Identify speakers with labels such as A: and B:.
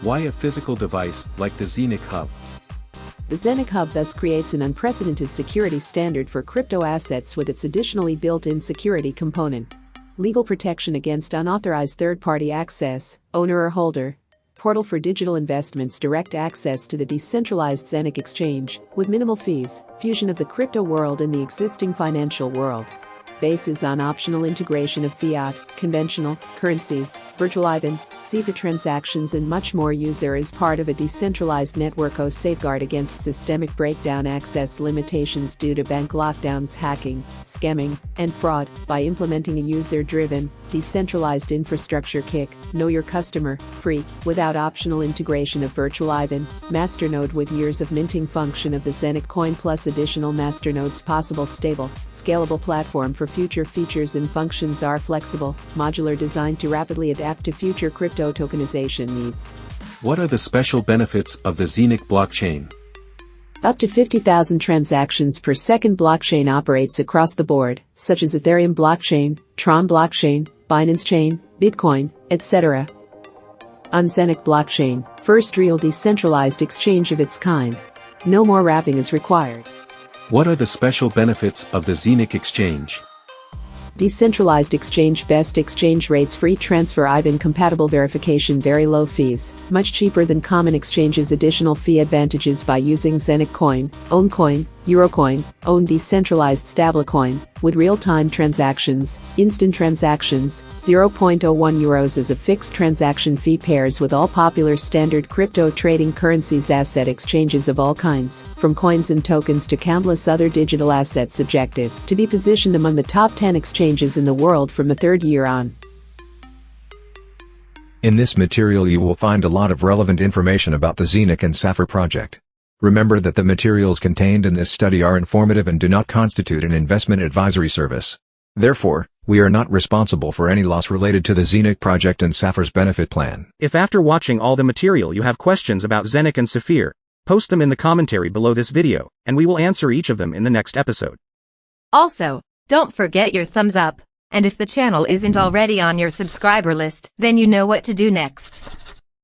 A: Why a physical device like the Zeniq Hub?
B: The Zeniq Hub thus creates an unprecedented security standard for crypto assets with its additionally built-in security component. Legal protection against unauthorized third-party access, owner or holder. Portal for digital investments, direct access to the decentralized Zeniq exchange, with minimal fees, fusion of the crypto world and the existing financial world. Bases on optional integration of fiat, conventional, currencies, virtual IBAN, Safir transactions and much more. User is part of a decentralized network safeguard against systemic breakdown access limitations due to bank lockdowns, hacking, scamming, and fraud by implementing a user-driven, decentralized infrastructure kick, know your customer, free, without optional integration of virtual IBAN, masternode with years of minting function of the Zeniq coin plus additional masternodes possible stable, scalable platform for future features and functions are flexible, modular designed to rapidly adapt to future crypto tokenization needs.
A: What are the special benefits of the Zeniq blockchain?
B: Up to 50,000 transactions per second. Blockchain operates across the board, such as Ethereum blockchain, Tron blockchain, Binance Chain, Bitcoin, etc. On Zeniq blockchain, first real decentralized exchange of its kind. No more wrapping is required.
A: What are the special benefits of the Zeniq exchange?
B: Decentralized exchange, best exchange rates, free transfer, IBAN compatible verification, very low fees, much cheaper than common exchanges. Additional fee advantages by using Zeniq coin, own coin, Eurocoin, own decentralized stablecoin, with real-time transactions, instant transactions, 0.01 euros as a fixed transaction fee. Pairs with all popular standard crypto trading currencies, asset exchanges of all kinds, from coins and tokens to countless other digital assets. Objective: to be positioned among the top 10 exchanges in the world from the third year on.
C: In this material you will find a lot of relevant information about the Zeniq and Safir project. Remember that the materials contained in this study are informative and do not constitute an investment advisory service. Therefore, we are not responsible for any loss related to the Zeniq project and Safir's benefit plan.
D: If after watching all the material you have questions about Zeniq and Safir, post them in the commentary below this video, and we will answer each of them in the next episode.
E: Also, don't forget your thumbs up, and if the channel isn't already on your subscriber list, then you know what to do next.